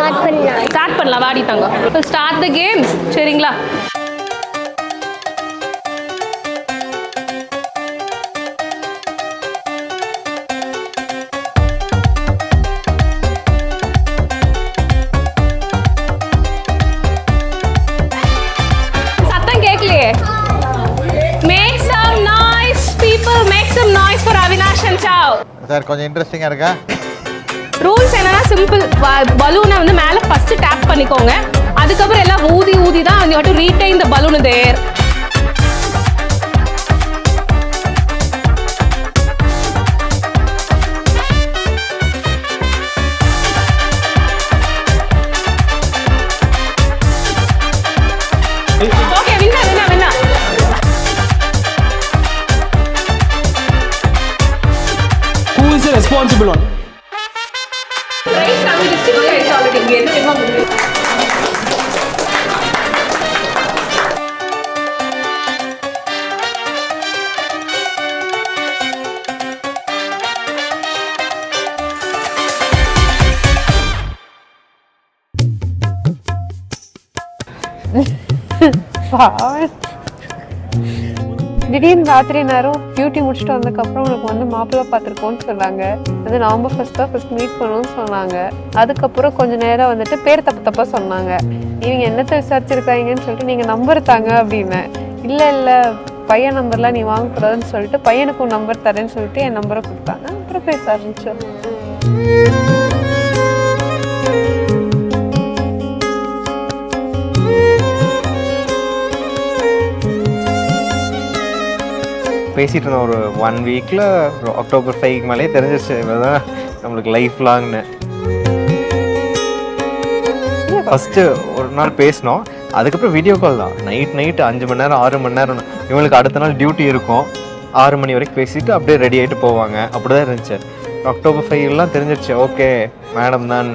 Start பண்ணலாம் வாடி தங்கம். இப்போ ஸ்டார்ட் த கேம்ஸ் சரிங்களா? சத்தம் கேட்கலையே. Make some noise people, make some noise for Avinash and Sav. Sir கொஞ்சம் இன்ட்ரெஸ்டிங்கா இருக்கா? ரூல்ஸ் என்னன்னா சிம்பிள். பலூனை வந்து மேலே ஃபர்ஸ்ட் டேப் பண்ணிக்கோங்க. அதுக்கப்புறம் எல்லாம் ஊதி ஊதி தான் you have to retain the balloon in the air. Okay, winner. Who is the responsible one? Prize கம்மி டிஸ்ட்ரிபியூட் ஆயிடுச்சு ஆல்ரெடி. இங்க என்ன தெரியுமா முடியும்? திடீர்னு ராத்திரி நேரம் டியூட்டி முடிச்சுட்டு வந்ததுக்கப்புறம் உனக்கு வந்து மாப்பிள்ளை பார்த்துருக்கோன்னு சொன்னாங்க. அது நவம்பர் ஃபர்ஸ்ட் மீட் பண்ணணும்னு சொன்னாங்க. அதுக்கப்புறம் கொஞ்சம் நேரம் வந்துட்டு பேர் தப்பா சொன்னாங்க. இவங்க என்னத்தை விசாரிச்சிருக்காங்கன்னு சொல்லிட்டு நீங்கள் நம்பர் தாங்க அப்படின்னு. இல்லை பையன் நம்பர்லாம் நீ வாங்கக்கூடாதுன்னு சொல்லிட்டு பையனுக்கும் நம்பர் தரேன்னு சொல்லிட்டு என் நம்பரை கொடுத்தாங்க. அப்புறம் பேச ஆரம்பிச்சோம். பேசிகிட்டு இருந்தோம் ஒரு 1 வீக்கில் அக்டோபர் 5 மேலே தெரிஞ்சிச்சு இதுதான் நம்மளுக்கு லைஃப் லாங்னு. ஃபஸ்ட்டு ஒரு நாள் பேசினோம். அதுக்கப்புறம் வீடியோ கால் தான். நைட்டு 5 மணி நேரம் 6 மணி நேரம். இவங்களுக்கு அடுத்த நாள் டியூட்டி இருக்கும். 6 மணி வரைக்கும் பேசிட்டு அப்படியே ரெடி ஆகிட்டு போவாங்க. அப்படி தான் இருந்துச்சு. அக்டோபர் 5 தெரிஞ்சிருச்சு ஓகே மேடம் தான்.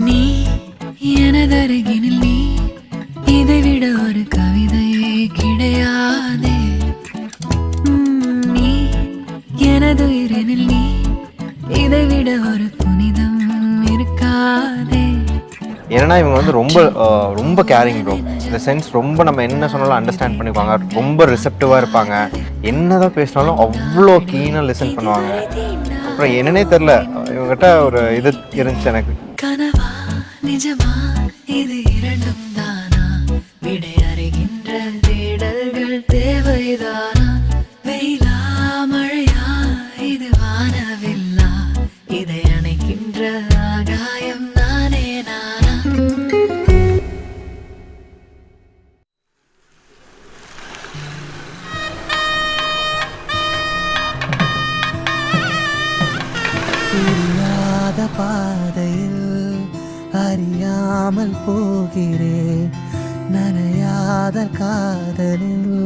நீ எனதருகினில் நீ இதைவிட ஒரு கவிதையே கிடையாதே. நீ எனதுயிரினில் நீ இதைவிட ஒரு புனிதம் இருக்காதே. ஏன்னா இவங்க வந்து ரொம்ப கேரிங் ப்ரோ. இந்த சென்ஸ் ரொம்ப நம்ம என்ன சொன்னாலும் அண்டர்ஸ்டாண்ட் பண்ணிக்குவாங்க. ரொம்ப ரிசெப்டிவாக இருப்பாங்க. என்னதான் பேசினாலும் அவ்வளோ கீனாக லிசன் பண்ணுவாங்க. அப்புறம் என்னன்னே தெரில இவங்ககிட்ட ஒரு இது இருந்துச்சு எனக்கு. கனவா நிஜமா இது இரண்டும் தானா? விடை அறிகின்ற தேடல்கள் தேவைதானா? வெயிலா மழையா இது வானவில்லா? இதை அணைக்கின்ற ஆகாயம் நானே நானா? தெரியாத பாதையில் அறியாமல் போகிறேன். நனையாத காதலில்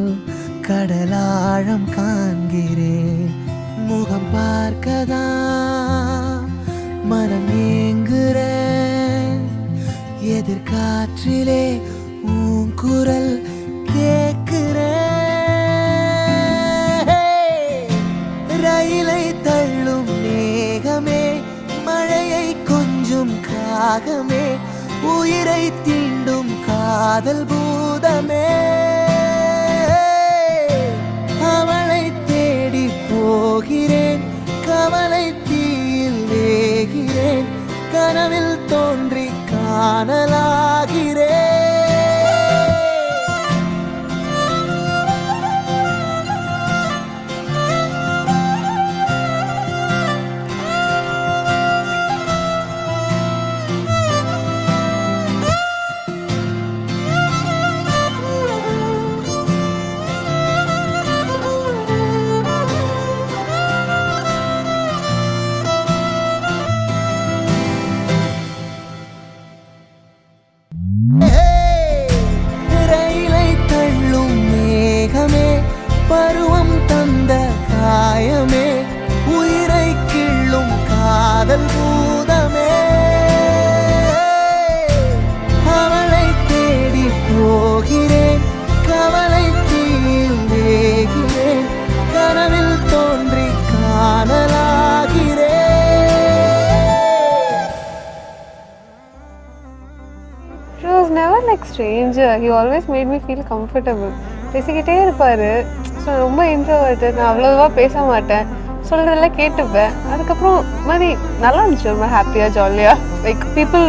கடலாழம் காண்கிறேன். முகம் பார்க்கதா மனம் ஏங்குறேன். எதிர்காற்றிலே உன் குரல் கேட்கிறேன். ரயிலை தள்ளும் மேகமே, மழையை கொஞ்சம் காகமே, உயிரை தீண்டும் காதல் பூதமே. அவளை தேடி போகிறேன், கவலை தீயில் வேகிறேன். கனவில் தோன்றி காணலாகிறேன். never like stranger. He always made me feel comfortable. பேசிக்கிட்டே இருப்பாரு. ஸோ ரொம்ப இன்ட்ரோவர்ட்டு. நான் அவ்வளோவா பேச மாட்டேன், சொல்கிறதெல்லாம் கேட்டுப்பேன். அதுக்கப்புறம் மாதிரி நல்லா இருந்துச்சு, ரொம்ப ஹாப்பியாக ஜாலியாக. Like people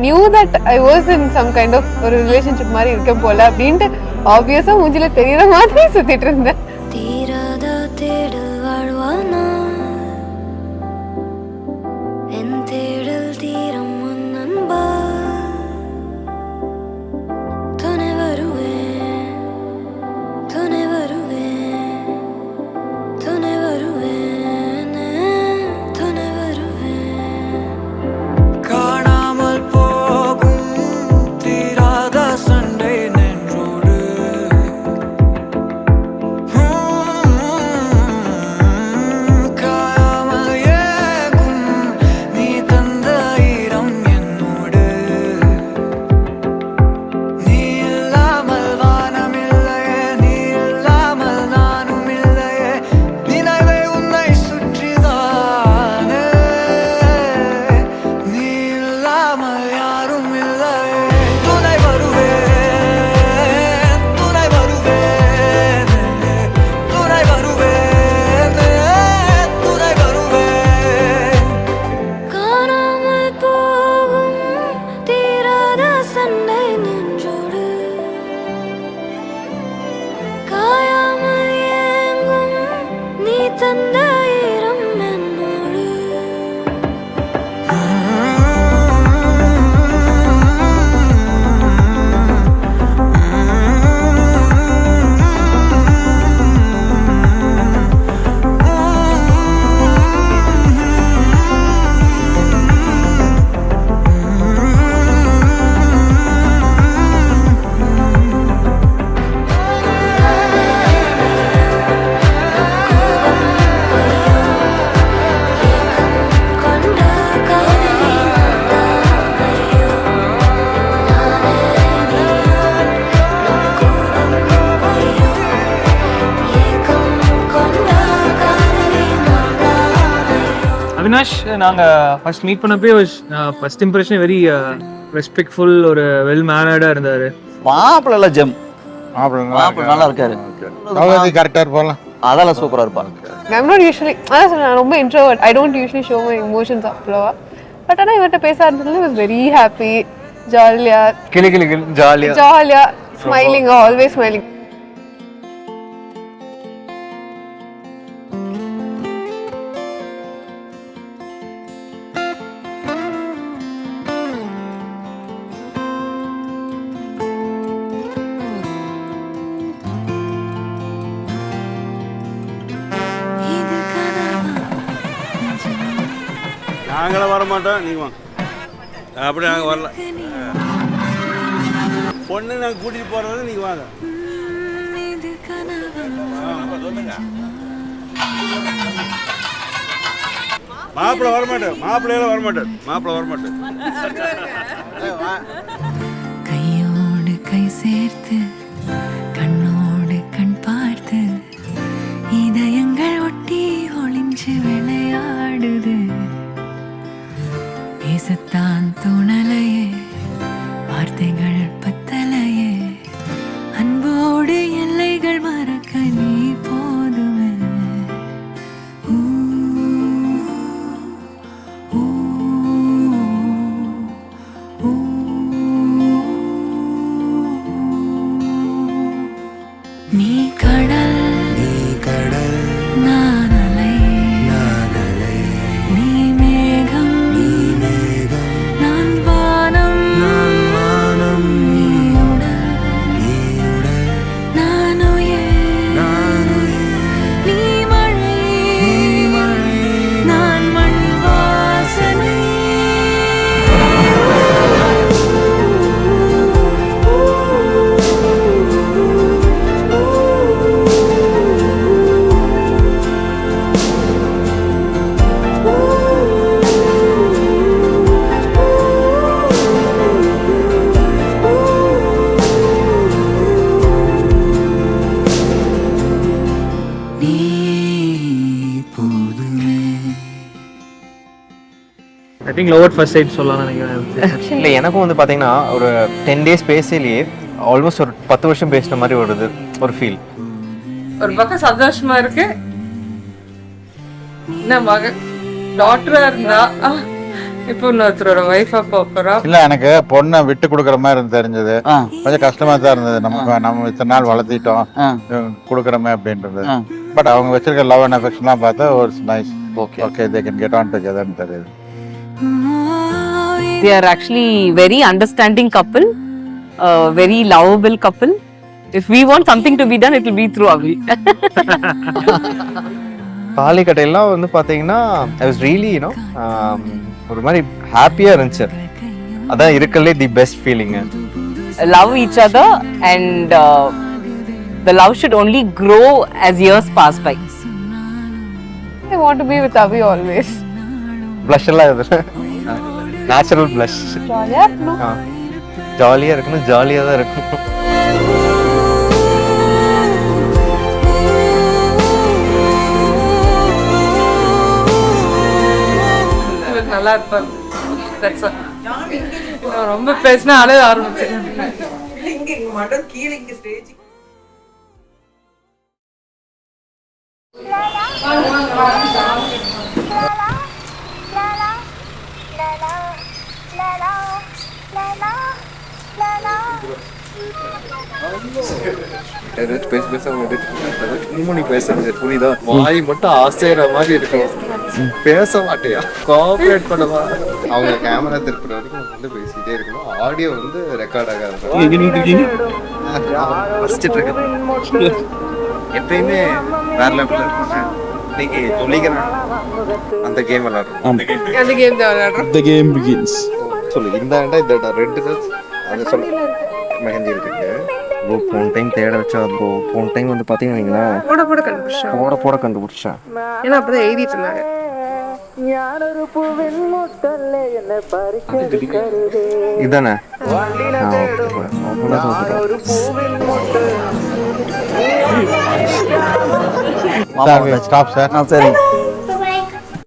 knew that I was in some kind of ஒரு ரிலேஷன்ஷிப் மாதிரி இருக்கேன் போல அப்படின்ட்டு ஆப்வியஸாக மூஞ்சில தெரியுற மாதிரி சுற்றிட்டு இருந்தேன். தீராத தேடல் வாழ்வானா என் தேடல் தீரம் உன் அன்பா துணை வருவேன் துணை வருவேன் துணை வருவேன் துணை வருவேன் காணாமல் போகும் தீராத சண்டை நெஞ்சோடு காயாமல் ஏகும் நீ தந்த ஈரம் என்னோடு நீ இல்லாமல் வானமில்லையே நீ இல்லாமல் நானும் இல்லையே நினைவை உன்னை சுற்றிதானே நீ இல்லாமல் யாரும் இல்லையே துணை வருவேன் துணை வருவேன் துணை வருவேன் துணை வருவேன் காணாமல் போகும் தீராத சண்டை நெஞ்சோடு காயாமல் ஏங்கும் நீ தந்த ஈரம் என்னோடு கொண்ட காதலி நான்தானையோ நானே நீயான் நம் கூடும் ஐயோ ஏக்கம் கொண்ட காதலி நான்தானையோ. அவினாஷ் நாங்கள் ஃபர்ஸ்ட் மீட் பண்ணப்பே ஃபர்ஸ்ட் இம்ப்ரெஷன் வெரி ரெஸ்பெக்ட்ஃபுல், ஒரு வெல் மேனர்டாக இருந்தார். மாப்பிள்ள ஜெம் மாப்பிள்ள நல்லா இருக்காரு, கரெக்டாக இருப்பாங்களாம். அதெல்லாம் சூப்பரா இருப்பாங்க. I'm not usually, அதான் சொன்னேன், நான் ரொம்ப introvert. I don't usually show my emotions அவ்வளோவா. பட் ஆனால் இவர்கிட்ட பேச ஆரம்பிச்சதுல வாஸ் வெரி ஹாப்பி, ஜாலியாக கிளி கிளி கிளி ஜாலியாக ஜாலியாக ஸ்மைலிங், ஆல்வேஸ் ஸ்மைலிங். இது கனவா நிஜமா நாங்களும் வர மாட்டோம், நீங்கள் வாங்க. அப்படி நாங்கள் வரல. பொண்ணு நாங்கள் கூட்டிகிட்டு போகிறது நீங்கள் வாங்க. இது கனவா மாப்பிள்ளை வரமாட்டார், மாப்பிள்ளையெல்லாம் வரமாட்டார், மாப்பிள்ளை வரமாட்டார். கையோடு கை சேர்த்து கண்ணோடு கண் பார்த்து இதயங்கள் ஒட்டி ஒளிஞ்சு விளையாடுது. பேசத்தான் தோணலையே, வார்த்தைகள் பத்தலையே, அன்போடு எல்லைகள் மறக்க நீ போதுமே. ஊ, ஊ, ஊ. நீ கடல் நான் அலை, நீ மேகம் நான் வானம், நீ think love at first sight சொல்லலாம்னு நினைக்கிறேன். இல்லை எனக்கும் வந்து பார்த்தீங்கன்னா ஒரு 10 days பேசலையே ஆல்மோஸ்ட் ஒரு 10 வருஷம் பேசின மாதிரி ஒரு ஃபீல். ஒரு பக்கம் சந்தோஷமா இருக்கு. என்ன மக டாக்டரா இருந்தா இப்போ இன்னொருத்தரோட ஒய்ஃபா போறோம். இல்ல எனக்கு பொண்ணை விட்டு கொடுக்குற மாதிரி தெரிஞ்சது. கொஞ்சம் கஷ்டமா தான் இருந்தது. நம்ம இத்தனை நாள் வளர்த்திட்டோம் கொடுக்குறோமே அப்படின்றது. பட் அவங்க வச்சிருக்க லவ் அண்ட் அஃபெக்ஷன்லாம் பார்த்தா ஒரு nice. Okay they can get on டுகெதர்னு தெரியுது. They are actually very understanding couple, very lovable couple. If we want something to be done, it will be through Avi. தாலி கட்டையெல்லாம் வந்து பார்த்தீங்கன்னா ஐ வாஸ் ரியலி யூனோ ஒரு மாதிரி ஹாப்பியாக இருந்துச்சு. அதான் இருக்கலே the best feeling. Love each other and the love should only grow as years pass by. I want to be with Avi always. Blush எல்லாம் இது நேச்சுரல் ப்ளஷ். ஜாலியா இருக்கணும். ஜாலியாக இருக்கணும், ஜாலியாக தான் இருக்கணும். நல்லா இருப்பாரு. ரொம்ப பேசினா அழுக ஆரம்பிச்சிருக்கேன். வாய் மட்டும் ஆசைற மாதிரி இருக்கும். பேச மாட்டியா? கோஆபரேட் பண்ணுவா. அவங்க கேமரா திருப்புற வரைக்கும் வந்து பேசிட்டே இருக்கணும். ஆடியோ வந்து ரெக்கார்ட் ஆகாது. எப்பயுமே வேற லெவலில் இருப்பாங்க. இன்னைக்கு சொல்லிக்கிறேன் அந்த கேம் விளையாடுறோம். அந்த கேம் தான் விளையாடுறோம். The game begins. சொல்லு இந்த ரெண்டு அது சொல்லு. மெஹந்தி இருக்கு. போன டைம் தேட வச்சா போன டைம் வந்து பார்த்தீங்கன்னா போட கண்டுபிடிச்சேன். ஏன்னா அப்பதான் எழுதிட்டு இருந்தாங்க. இதுதானே ஸ்டாப் சார். சரி